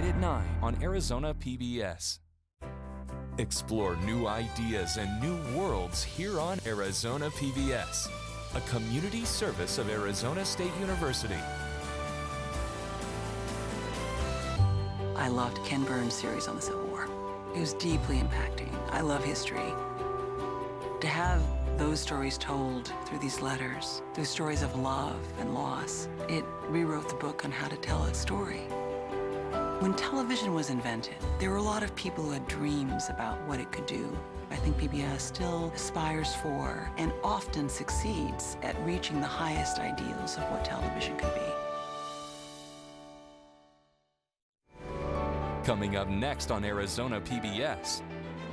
tonight at 9 on Arizona PBS. Explore new ideas and new worlds here on Arizona PBS, a community service of Arizona State University. I loved Ken Burns' series on the Civil War. It was deeply impacting. I love history. To have those stories told through these letters, through stories of love and loss, it rewrote the book on how to tell a story. When television was invented, there were a lot of people who had dreams about what it could do. I think PBS still aspires for and often succeeds at reaching the highest ideals of what television could be. Coming up next on Arizona PBS,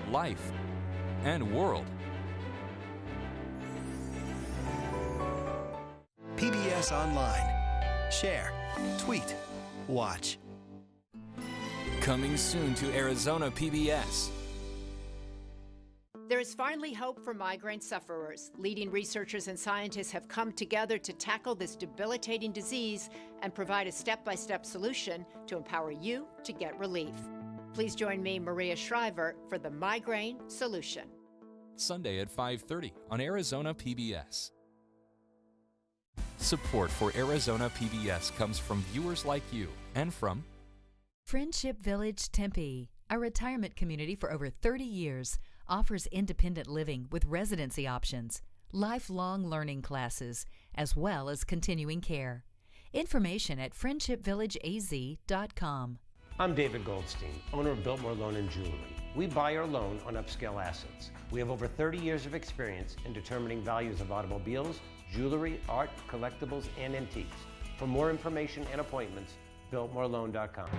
Life and World. PBS Online. Share, tweet, watch. Coming soon to Arizona PBS. There is finally hope for migraine sufferers. Leading researchers and scientists have come together to tackle this debilitating disease and provide a step-by-step solution to empower you to get relief. Please join me, Maria Shriver, for the Migraine Solution. Sunday at 5:30 on Arizona PBS. Support for Arizona PBS comes from viewers like you and from Friendship Village Tempe, a retirement community for over 30 years, offers independent living with residency options, lifelong learning classes, as well as continuing care. Information at friendshipvillageaz.com. I'm David Goldstein, owner of Biltmore Loan and Jewelry. We buy or loan on upscale assets. We have over 30 years of experience in determining values of automobiles, jewelry, art, collectibles, and antiques. For more information and appointments, biltmoreloan.com.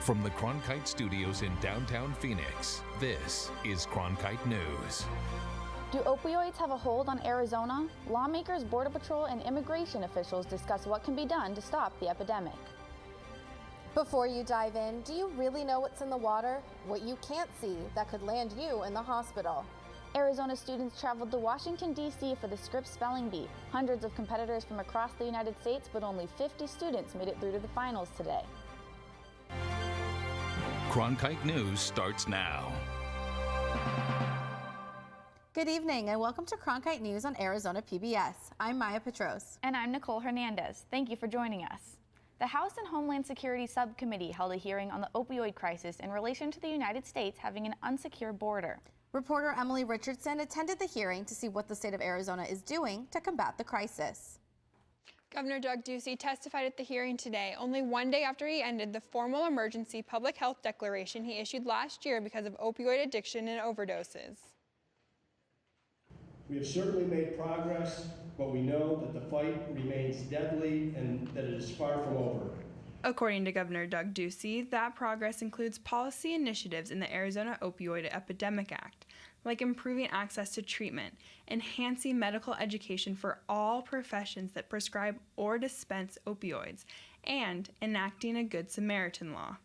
From the Cronkite Studios in downtown Phoenix, this is Cronkite News. Do opioids have a hold on Arizona? Lawmakers, Border Patrol, and immigration officials discuss what can be done to stop the epidemic. Before you dive in, do you really know what's in the water? What you can't see that could land you in the hospital. Arizona students traveled to Washington, D.C. for the Scripps spelling bee. Hundreds of competitors from across the United States, but only 50 students made it through to the finals today. Cronkite News starts now. Good evening and welcome to Cronkite News on Arizona PBS. I'm Maya Petros. And I'm Nicole Hernandez. Thank you for joining us. The House and Homeland Security Subcommittee held a hearing on the opioid crisis in relation to the United States having an unsecure border. Reporter Emily Richardson attended the hearing to see what the state of Arizona is doing to combat the crisis. Governor Doug Ducey testified at the hearing today, only one day after he ended the formal emergency public health declaration he issued last year because of opioid addiction and overdoses. We have certainly made progress, but we know that the fight remains deadly and that it is far from over. According to Governor Doug Ducey, that progress includes policy initiatives in the Arizona Opioid Epidemic Act, like improving access to treatment, enhancing medical education for all professions that prescribe or dispense opioids, and enacting a Good Samaritan law.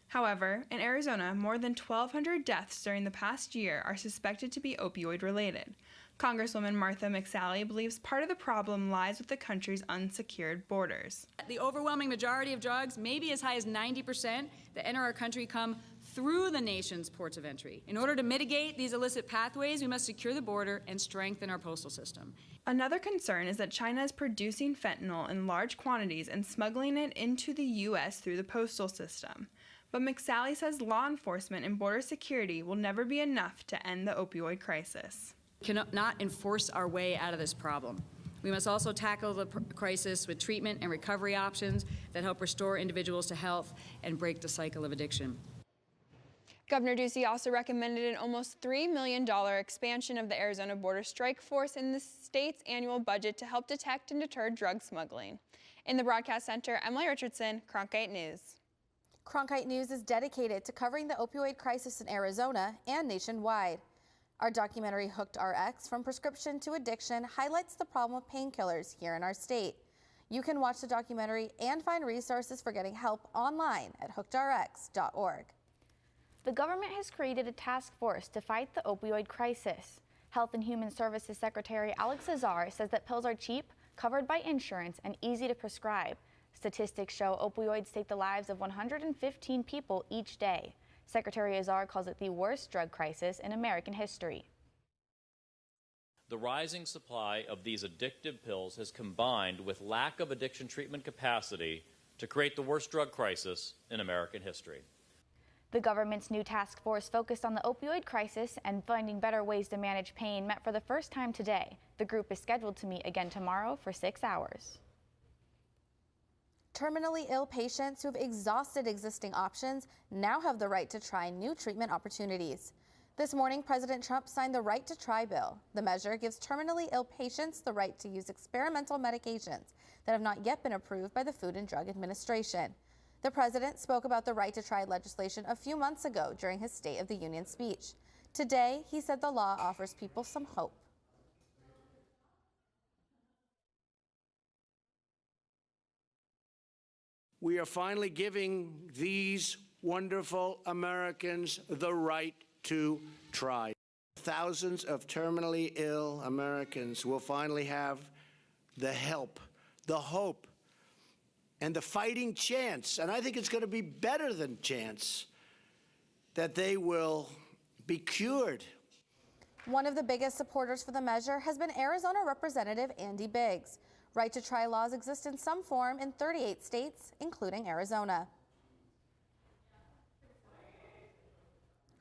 However, in Arizona, more than 1,200 deaths during the past year are suspected to be opioid-related. Congresswoman Martha McSally believes part of the problem lies with the country's unsecured borders. The overwhelming majority of drugs, maybe as high as 90%, that enter our country come through the nation's ports of entry. In order to mitigate these illicit pathways, we must secure the border and strengthen our postal system. Another concern is that China is producing fentanyl in large quantities and smuggling it into the U.S. through the postal system. But McSally says law enforcement and border security will never be enough to end the opioid crisis. We cannot enforce our way out of this problem. We must also tackle the crisis with treatment and recovery options that help restore individuals to health and break the cycle of addiction. Governor Ducey also recommended an almost $3 million expansion of the Arizona Border Strike Force in the state's annual budget to help detect and deter drug smuggling. In the Broadcast Center, Emily Richardson, Cronkite News. Cronkite News is dedicated to covering the opioid crisis in Arizona and nationwide. Our documentary HookedRx, From Prescription to Addiction, highlights the problem of painkillers here in our state. You can watch the documentary and find resources for getting help online at hookedrxorg. The government has created a task force to fight the opioid crisis. Health and Human Services Secretary Alex Azar says that pills are cheap, covered by insurance, and easy to prescribe. Statistics show opioids take the lives of 115 people each day. Secretary Azar calls it the worst drug crisis in American history. The rising supply of these addictive pills has combined with lack of addiction treatment capacity to create the worst drug crisis in American history. The government's new task force focused on the opioid crisis and finding better ways to manage pain met for the first time today. The group is scheduled to meet again tomorrow for 6 hours. Terminally ill patients who have exhausted existing options now have the right to try new treatment opportunities. This morning, President Trump signed the Right to Try bill. The measure gives terminally ill patients the right to use experimental medications that have not yet been approved by the Food and Drug Administration. The president spoke about the Right to Try legislation a few months ago during his State of the Union speech. Today, he said the law offers people some hope. We are finally giving these wonderful Americans the right to try. Thousands of terminally ill Americans will finally have the help, the hope, and the fighting chance, and I think it's going to be better than chance, that they will be cured. One of the biggest supporters for the measure has been Arizona Representative Andy Biggs. Right to try laws exist in some form in 38 states, including Arizona.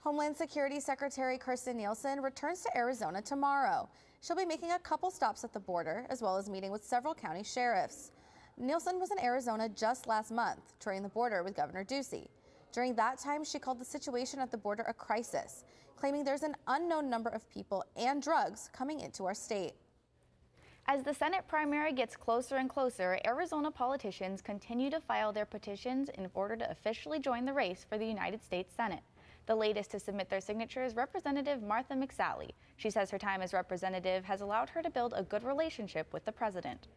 Homeland Security Secretary Kirstjen Nielsen returns to Arizona tomorrow. She'll be making a couple stops at the border, as well as meeting with several county sheriffs. Nielsen was in Arizona just last month, touring the border with Governor Ducey. During that time, she called the situation at the border a crisis, claiming there's an unknown number of people and drugs coming into our state. As the Senate primary gets closer and closer, Arizona politicians continue to file their petitions in order to officially join the race for the United States Senate. The latest to submit their signatures, Representative Martha McSally. She says her time as representative has allowed her to build a good relationship with the president.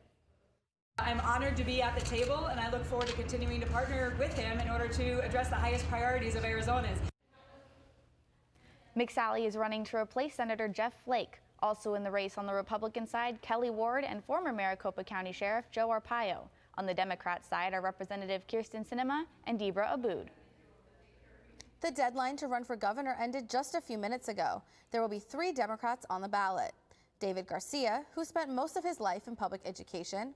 I'm honored to be at the table, and I look forward to continuing to partner with him in order to address the highest priorities of Arizonans. McSally is running to replace Senator Jeff Flake. Also in the race on the Republican side, Kelly Ward and former Maricopa County Sheriff Joe Arpaio. On the Democrat side are Representative Kirsten Sinema and Debra Aboud. The deadline to run for governor ended just a few minutes ago. There will be 3 Democrats on the ballot. David Garcia, who spent most of his life in public education,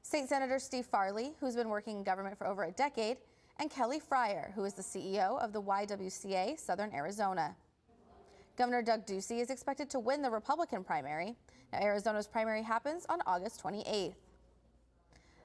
State Senator Steve Farley, who's been working in government for over a decade, and Kelly Fryer, who is the CEO of the YWCA Southern Arizona. Governor Doug Ducey is expected to win the Republican primary. Now, Arizona's primary happens on August 28th.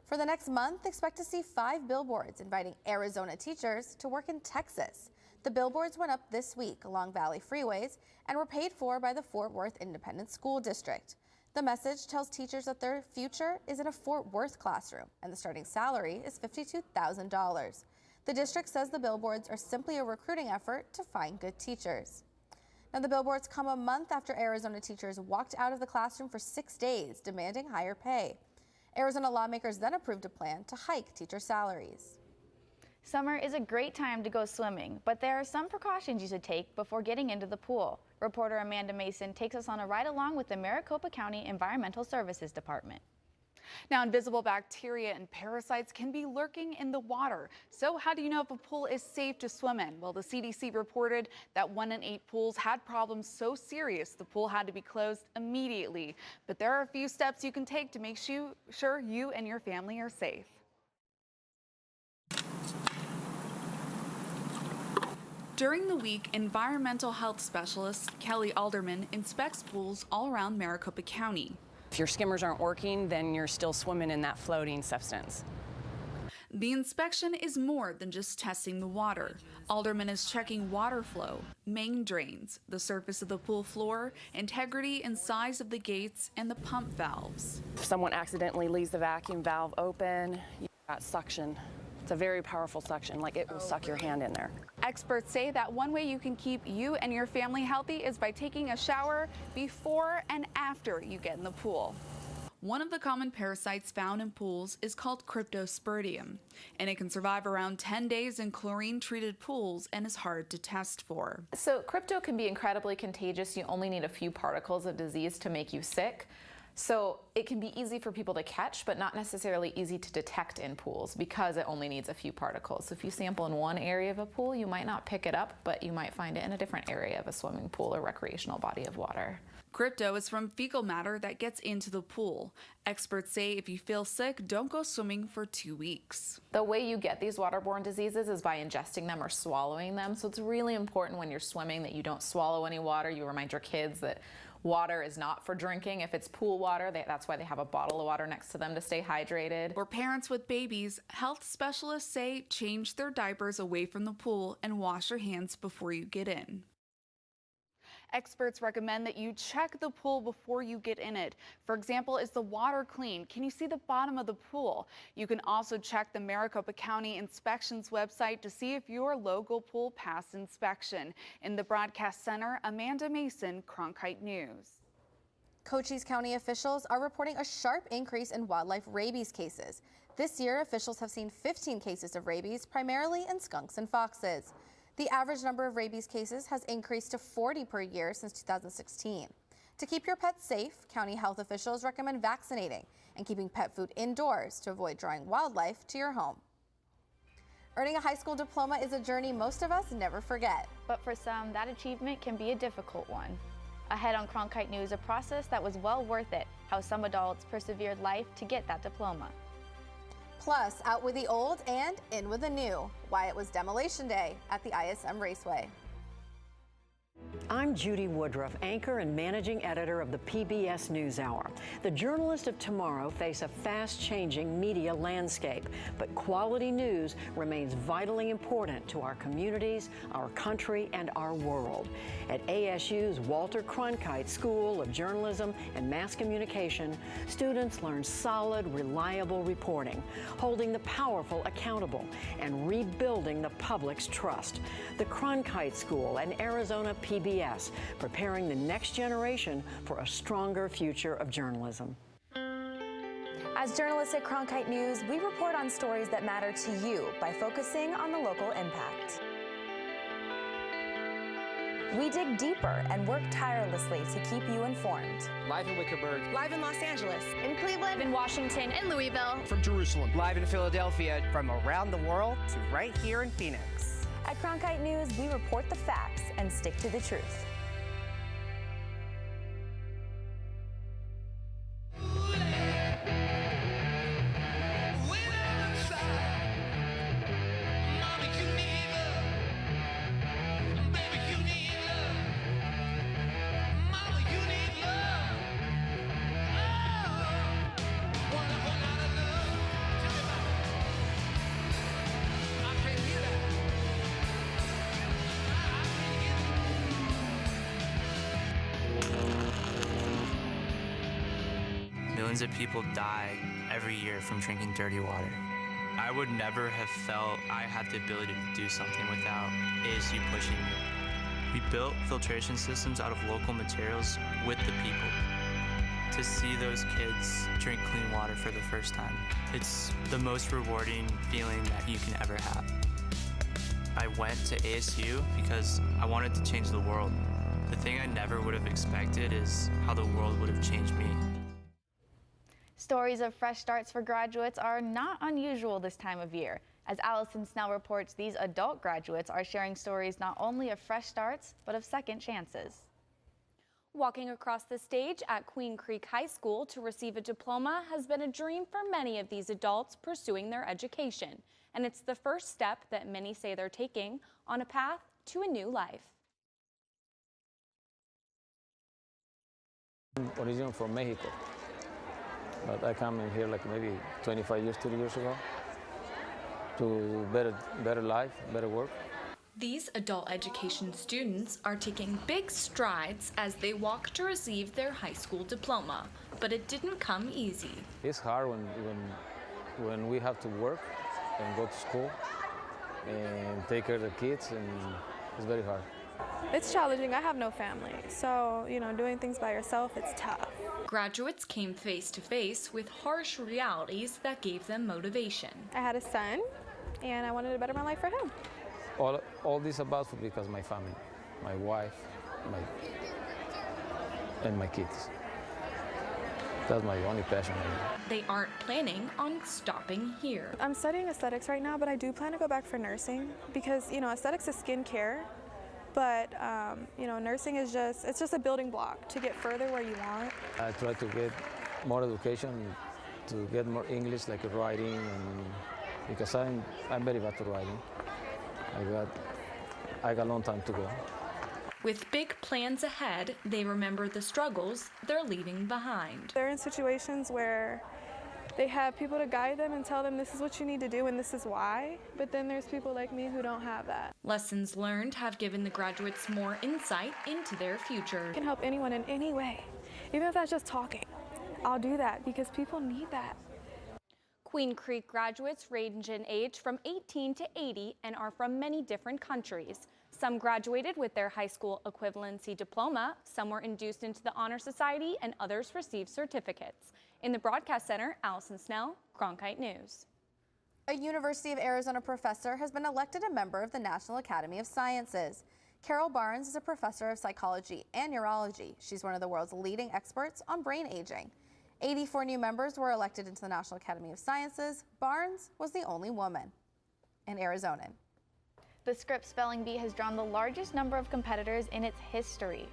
For the next month, expect to see 5 billboards inviting Arizona teachers to work in Texas. The billboards went up this week along Valley freeways and were paid for by the Fort Worth Independent School District. The message tells teachers that their future is in a Fort Worth classroom, and the starting salary is $52,000. The district says the billboards are simply a recruiting effort to find good teachers. Now, the billboards come a month after Arizona teachers walked out of the classroom for 6 days, demanding higher pay. Arizona lawmakers then approved a plan to hike teacher salaries. Summer is a great time to go swimming, but there are some precautions you should take before getting into the pool. Reporter Amanda Mason takes us on a ride along with the Maricopa County Environmental Services Department. Now, invisible bacteria and parasites can be lurking in the water. So how do you know if a pool is safe to swim in? Well, the CDC reported that 1 in 8 pools had problems so serious the pool had to be closed immediately. But there are a few steps you can take to make sure you and your family are safe. During the week, environmental health specialist Kelly Alderman inspects pools all around Maricopa County. If your skimmers aren't working, then you're still swimming in that floating substance. The inspection is more than just testing the water. Alderman is checking water flow, main drains, the surface of the pool floor, integrity and size of the gates, and the pump valves. If someone accidentally leaves the vacuum valve open, you've got suction. It's a very powerful suction, like it will suck your hand in there. Experts say that one way you can keep you and your family healthy is by taking a shower before and after you get in the pool. One of the common parasites found in pools is called Cryptosporidium, and it can survive around 10 days in chlorine-treated pools and is hard to test for. So crypto can be incredibly contagious. You only need a few particles of disease to make you sick. So it can be easy for people to catch, but not necessarily easy to detect in pools because it only needs a few particles. So if you sample in one area of a pool, you might not pick it up, but you might find it in a different area of a swimming pool or recreational body of water. Crypto is from fecal matter that gets into the pool. Experts say if you feel sick, don't go swimming for 2 weeks. The way you get these waterborne diseases is by ingesting them or swallowing them. So it's really important when you're swimming that you don't swallow any water. You remind your kids that water is not for drinking. If it's pool water, that's why they have a bottle of water next to them to stay hydrated. For parents with babies, health specialists say change their diapers away from the pool and wash your hands before you get in. Experts recommend that you check the pool before you get in it. For example, is the water clean? Can you see the bottom of the pool? You can also check the Maricopa County Inspections website to see if your local pool passed inspection. In the broadcast center, Amanda Mason, Cronkite News. Cochise County officials are reporting a sharp increase in wildlife rabies cases. This year, officials have seen 15 cases of rabies, primarily in skunks and foxes. The average number of rabies cases has increased to 40 per year since 2016. To keep your pets safe, county health officials recommend vaccinating and keeping pet food indoors to avoid drawing wildlife to your home. Earning a high school diploma is a journey most of us never forget. But for some, that achievement can be a difficult one. Ahead on Cronkite News, a process that was well worth it, how some adults persevered life to get that diploma. Plus, out with the old and in with the new, why it was demolition day at the ISM Raceway. I'm Judy Woodruff, anchor and managing editor of the PBS NewsHour. The journalists of tomorrow face a fast-changing media landscape, but quality news remains vitally important to our communities, our country, and our world. At ASU's Walter Cronkite School of Journalism and Mass Communication, students learn solid, reliable reporting, holding the powerful accountable, and rebuilding the public's trust. The Cronkite School and Arizona PBS, preparing the next generation for a stronger future of journalism. As journalists at Cronkite News, we report on stories that matter to you by focusing on the local impact. We dig deeper and work tirelessly to keep you informed. Live in Wickerburg. Live in Los Angeles. In Cleveland. In Washington. In Louisville. From Jerusalem. Live in Philadelphia. From around the world to right here in Phoenix. At Cronkite News, we report the facts and stick to the truth. Millions of people die every year from drinking dirty water. I would never have felt I had the ability to do something without ASU pushing me. We built filtration systems out of local materials with the people. To see those kids drink clean water for the first time, it's the most rewarding feeling that you can ever have. I went to ASU because I wanted to change the world. The thing I never would have expected is how the world would have changed me. Stories of fresh starts for graduates are not unusual this time of year. As Allison Snell reports, these adult graduates are sharing stories not only of fresh starts, but of second chances. Walking across the stage at Queen Creek High School to receive a diploma has been a dream for many of these adults pursuing their education. And it's the first step that many say they're taking on a path to a new life. I'm originally from Mexico, but I came in here like maybe 25 years, 30 years ago to better life, better work. These adult education students are taking big strides as they walk to receive their high school diploma, but it didn't come easy. It's hard when we have to work and go to school and take care of the kids, and it's very hard. It's challenging. I have no family, so doing things by yourself, it's tough. Graduates came face to face with harsh realities that gave them motivation. I had a son, and I wanted to better my life for him. All this about because my family, my wife, and my kids. That's my only passion. They aren't planning on stopping here. I'm studying aesthetics right now, but I do plan to go back for nursing because, you know, aesthetics is skincare, but, you know, nursing is just a building block to get further where you want. I try to get more education, to get more English, like writing, and because I'm very bad at writing. I got a long time to go. With big plans ahead, they remember the struggles they're leaving behind. They're in situations where they have people to guide them and tell them this is what you need to do and this is why, but then there's people like me who don't have that. Lessons learned have given the graduates more insight into their future. I can help anyone in any way, even if that's just talking. I'll do that because people need that. Queen Creek graduates range in age from 18 to 80 and are from many different countries. Some graduated with their high school equivalency diploma, some were induced into the Honor Society, and others received certificates. In the Broadcast Center, Allison Snell, Cronkite News. A University of Arizona professor has been elected a member of the National Academy of Sciences. Carol Barnes is a professor of psychology and neurology. She's one of the world's leading experts on brain aging. 84 new members were elected into the National Academy of Sciences. Barnes was the only woman. An Arizonan. The Scripps Spelling Bee has drawn the largest number of competitors in its history.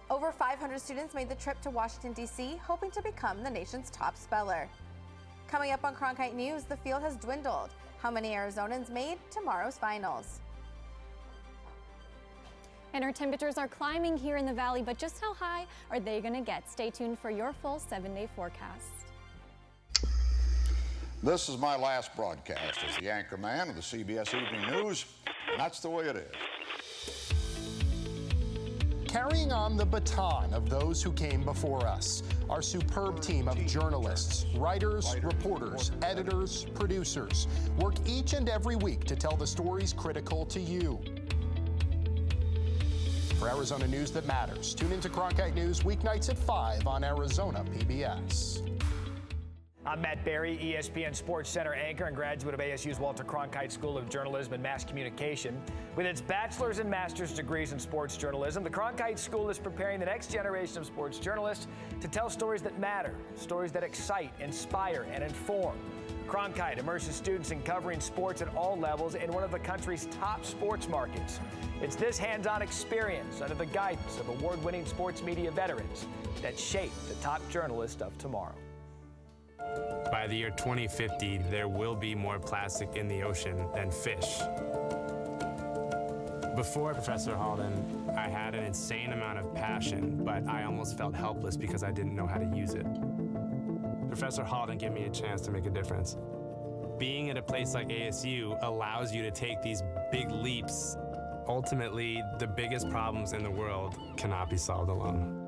Over 500 students made the trip to Washington, D.C., hoping to become the nation's top speller. Coming up on Cronkite News, the field has dwindled. How many Arizonans made tomorrow's finals? And our temperatures are climbing here in the valley, but just how high are they going to get? Stay tuned for your full 7-day forecast. This is my last broadcast as the anchor man of the CBS Evening News, and that's the way it is. Carrying on the baton of those who came before us, our superb team of journalists, writers, reporters, editors, producers work each and every week to tell the stories critical to you. For Arizona news that matters, tune into Cronkite News weeknights at 5 on Arizona PBS. I'm Matt Berry, ESPN Sports Center anchor and graduate of ASU's Walter Cronkite School of Journalism and Mass Communication. With its bachelor's and master's degrees in sports journalism, the Cronkite School is preparing the next generation of sports journalists to tell stories that matter, stories that excite, inspire, and inform. Cronkite immerses students in covering sports at all levels in one of the country's top sports markets. It's this hands-on experience under the guidance of award-winning sports media veterans that shape the top journalists of tomorrow. By the year 2050, there will be more plastic in the ocean than fish. Before Professor Halden, I had an insane amount of passion, but I almost felt helpless because I didn't know how to use it. Professor Halden gave me a chance to make a difference. Being at a place like ASU allows you to take these big leaps. Ultimately, the biggest problems in the world cannot be solved alone.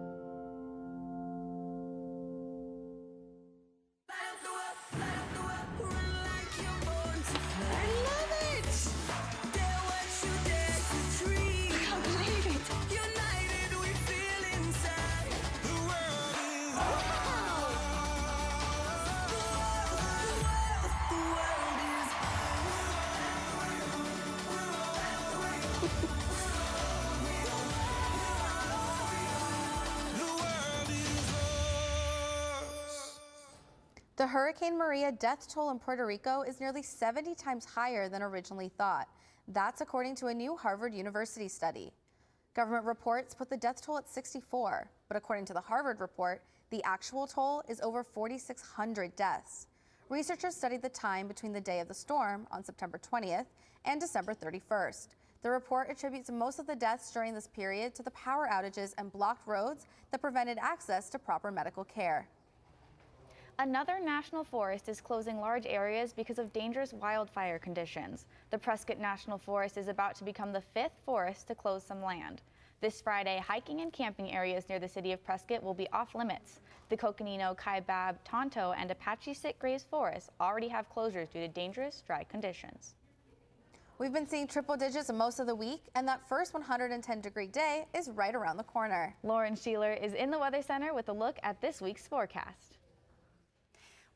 The Hurricane Maria death toll in Puerto Rico is nearly 70 times higher than originally thought. That's according to a new Harvard University study. Government reports put the death toll at 64, but according to the Harvard report, the actual toll is over 4,600 deaths. Researchers studied the time between the day of the storm on September 20th and December 31st. The report attributes most of the deaths during this period to the power outages and blocked roads that prevented access to proper medical care. Another national forest is closing large areas because of dangerous wildfire conditions. The Prescott National Forest is about to become the 5th forest to close some land. This Friday, hiking and camping areas near the city of Prescott will be off limits. The Coconino, Kaibab, Tonto, and Apache Sitgraves forests already have closures due to dangerous dry conditions. We've been seeing triple digits most of the week, and that first 110-degree day is right around the corner. Lauren Sheeler is in the Weather Center with a look at this week's forecast.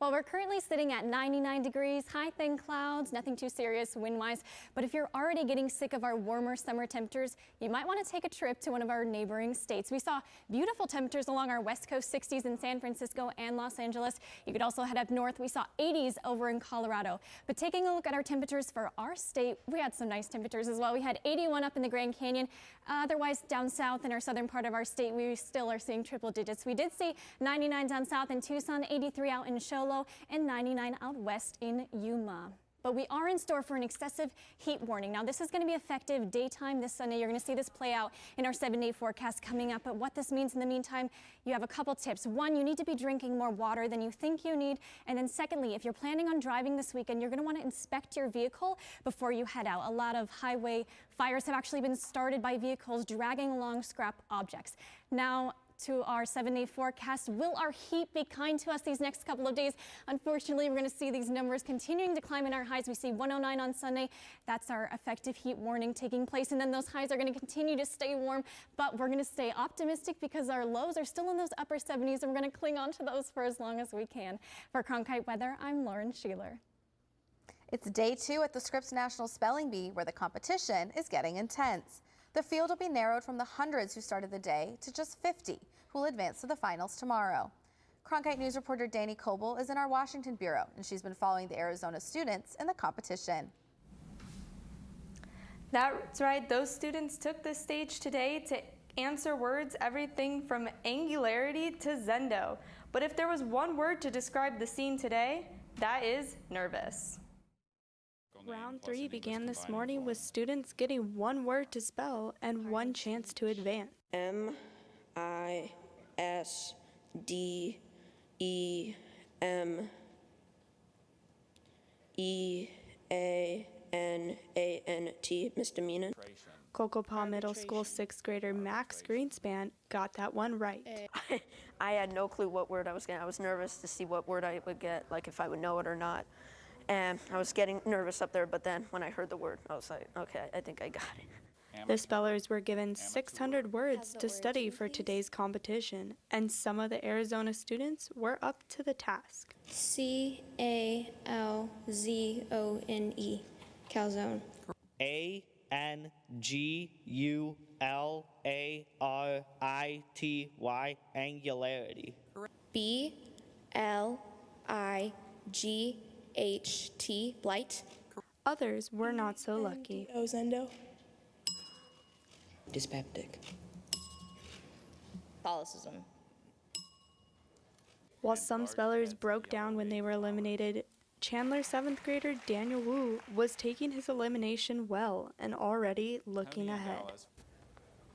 Well, we're currently sitting at 99 degrees, high thin clouds, nothing too serious wind-wise. But if you're already getting sick of our warmer summer temperatures, you might want to take a trip to one of our neighboring states. We saw beautiful temperatures along our west coast, 60s in San Francisco and Los Angeles. You could also head up north. We saw 80s over in Colorado. But taking a look at our temperatures for our state, we had some nice temperatures as well. We had 81 up in the Grand Canyon. Otherwise, down south in our southern part of our state, we still are seeing triple digits. We did see 99 down south in Tucson, 83 out in Show, and 99 out west in Yuma. But we are in store for an excessive heat warning. Now, this is going to be effective daytime this Sunday. You're going to see this play out in our 7-day forecast coming up. But what this means in the meantime, you have a couple tips. One, you need to be drinking more water than you think you need. And then secondly, if you're planning on driving this weekend, you're going to want to inspect your vehicle before you head out. A lot of highway fires have actually been started by vehicles dragging along scrap objects. Now, to our 7-day forecast. Will our heat be kind to us these next couple of days? Unfortunately, we're going to see these numbers continuing to climb in our highs. We see 109 on Sunday. That's our effective heat warning taking place. And then those highs are going to continue to stay warm, but we're going to stay optimistic because our lows are still in those upper 70s, and we're going to cling on to those for as long as we can. For Cronkite Weather, I'm Lauren Sheeler. It's day 2 at the Scripps National Spelling Bee, where the competition is getting intense. The field will be narrowed from the hundreds who started the day to just 50 who will advance to the finals tomorrow. Cronkite News reporter Danny Koval is in our Washington bureau, and she's been following the Arizona students in the competition. That's right, those students took the stage today to answer words everything from angularity to Zendo. But if there was one word to describe the scene today, that is nervous. Round 3 began this morning with students getting one word to spell and one chance to advance. M-I-S-D-E-M-E-A-N-A-N-T, misdemeanor. Koval Middle School 6th grader Max Greenspan got that one right. I had no clue what word I was getting. I was nervous to see what word I would get, like if I would know it or not. And I was getting nervous up there, but then when I heard the word, I was like, okay, I think I got it. The spellers were given 600 words to study for today's competition, and some of the Arizona students were up to the task. C-A-L-Z-O-N-E, calzone. A-N-G-U-L-A-R-I-T-Y, angularity. B-L-I-G-H-T, blight. Others were not so lucky. Zendo. Dyspeptic. Catholicism. While some spellers broke down when they were eliminated, Chandler 7th grader Daniel Wu was taking his elimination well and already looking ahead.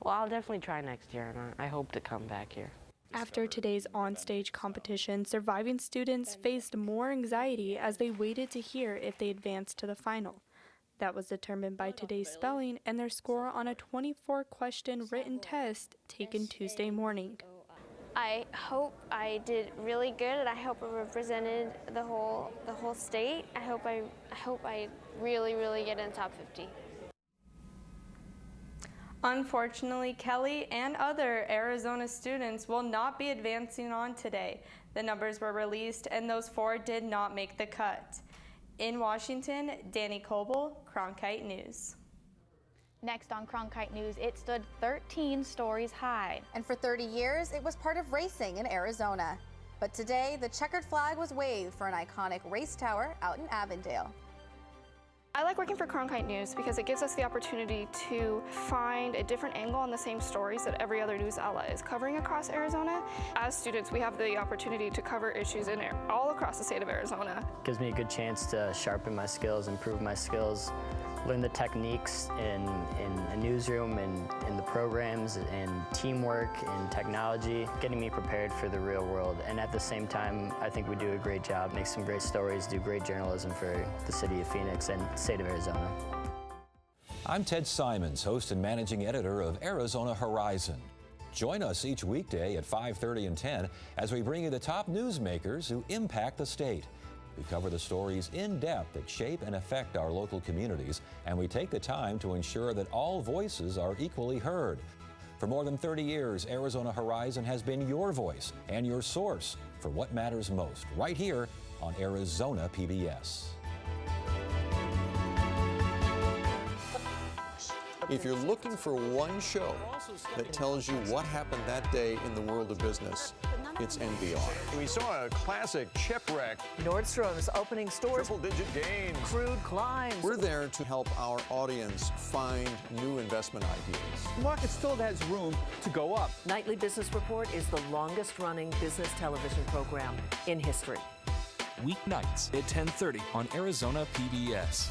Well, I'll definitely try next year, and I hope to come back here. After today's onstage competition, surviving students faced more anxiety as they waited to hear if they advanced to the final. That was determined by today's spelling and their score on a 24-question written test taken Tuesday morning. I hope I did really good, and I hope I represented the whole state. I hope I really get in the top 50. Unfortunately, Kelly and other Arizona students will not be advancing on today. The numbers were released, and those 4 did not make the cut. In Washington, Danny Koval, Cronkite News. Next on Cronkite News, it stood 13 stories high. And for 30 years, it was part of racing in Arizona. But today, the checkered flag was waved for an iconic race tower out in Avondale. I like working for Cronkite News because it gives us the opportunity to find a different angle on the same stories that every other news outlet is covering across Arizona. As students, we have the opportunity to cover issues all across the state of Arizona. It gives me a good chance to sharpen my skills, improve my skills, learn the techniques in a newsroom and in the programs and teamwork and technology, getting me prepared for the real world. And at the same time, I think we do a great job, make some great stories, do great journalism for the city of Phoenix and the state of Arizona. I'm Ted Simons, host and managing editor of Arizona Horizon. Join us each weekday at 5:30 and 10 as we bring you the top newsmakers who impact the state. We cover the stories in depth that shape and affect our local communities, and we take the time to ensure that all voices are equally heard. For more than 30 years, Arizona Horizon has been your voice and your source for what matters most, right here on Arizona PBS. If you're looking for one show that tells you what happened that day in the world of business, it's NBR. We saw a classic shipwreck. Nordstrom's opening stores. Triple-digit gains. Crude climbs. We're there to help our audience find new investment ideas. The market still has room to go up. Nightly Business Report is the longest-running business television program in history. Weeknights at 10:30 on Arizona PBS.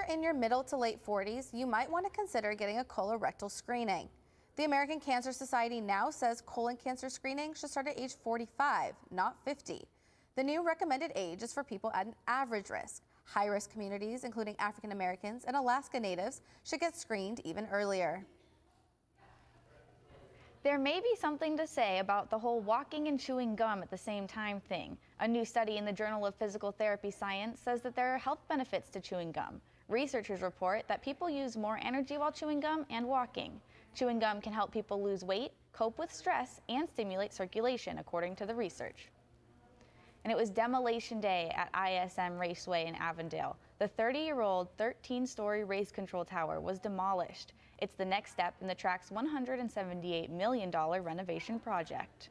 In your middle to late 40s, you might want to consider getting a colorectal screening. The American Cancer Society now says colon cancer screening should start at age 45, not 50. The new recommended age is for people at an average risk. High-risk communities, including African Americans and Alaska Natives, should get screened even earlier. There may be something to say about the whole walking and chewing gum at the same time thing. A new study in the Journal of Physical Therapy Science says that there are health benefits to chewing gum. Researchers report that people use more energy while chewing gum and walking. Chewing gum can help people lose weight, cope with stress, and stimulate circulation, according to the research. And it was Demolition Day at ISM Raceway in Avondale. The 30-year-old 13-story race control tower was demolished. It's the next step in the track's $178 million renovation project.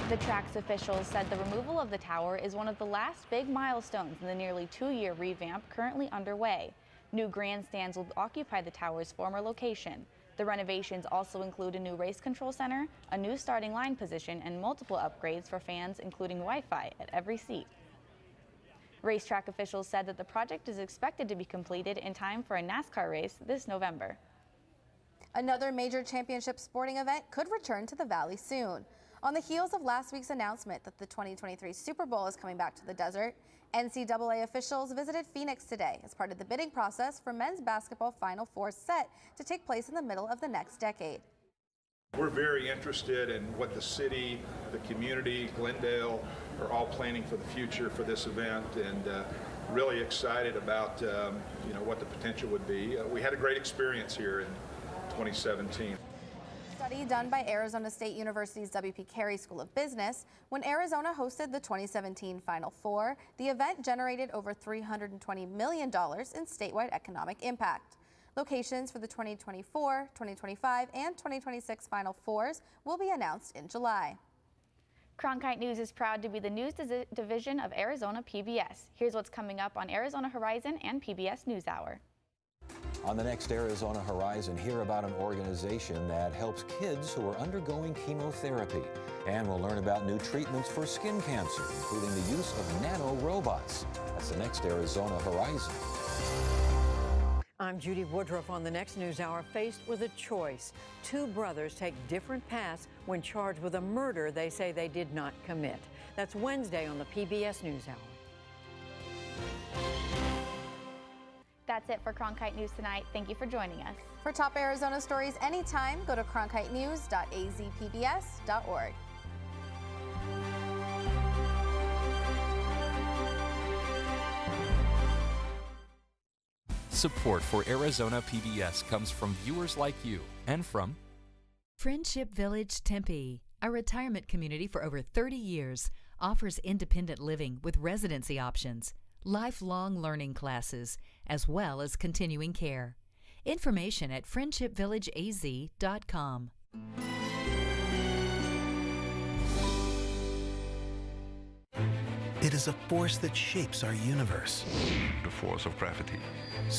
The track's officials said the removal of the tower is one of the last big milestones in the nearly 2-year revamp currently underway. New grandstands will occupy the tower's former location. The renovations also include a new race control center, a new starting line position, and multiple upgrades for fans, including Wi-Fi at every seat. Racetrack officials said that the project is expected to be completed in time for a NASCAR race this November. Another major championship sporting event could return to the Valley soon. On the heels of last week's announcement that the 2023 Super Bowl is coming back to the desert, NCAA officials visited Phoenix today as part of the bidding process for men's basketball Final Four set to take place in the middle of the next decade. We're very interested in what the city, the community, Glendale are all planning for the future for this event, and really excited about what the potential would be. We had a great experience here in 2017. Study done by Arizona State University's W.P. Carey School of Business. When Arizona hosted the 2017 Final Four, the event generated over $320 million in statewide economic impact. Locations for the 2024, 2025, and 2026 Final Fours will be announced in July. Cronkite News is proud to be the news division of Arizona PBS. Here's what's coming up on Arizona Horizon and PBS NewsHour. On the next Arizona Horizon, hear about an organization that helps kids who are undergoing chemotherapy. And we'll learn about new treatments for skin cancer, including the use of nano-robots. That's the next Arizona Horizon. I'm Judy Woodruff on the next NewsHour. Faced with a choice, two brothers take different paths when charged with a murder they say they did not commit. That's Wednesday on the PBS NewsHour. That's it for Cronkite News tonight. Thank you for joining us. For top Arizona stories anytime, go to cronkitenews.azpbs.org. Support for Arizona PBS comes from viewers like you and from Friendship Village Tempe, a retirement community for over 30 years, offers independent living with residency options, lifelong learning classes, as well as continuing care. Information at friendshipvillageaz.com. It is a force that shapes our universe. The force of gravity.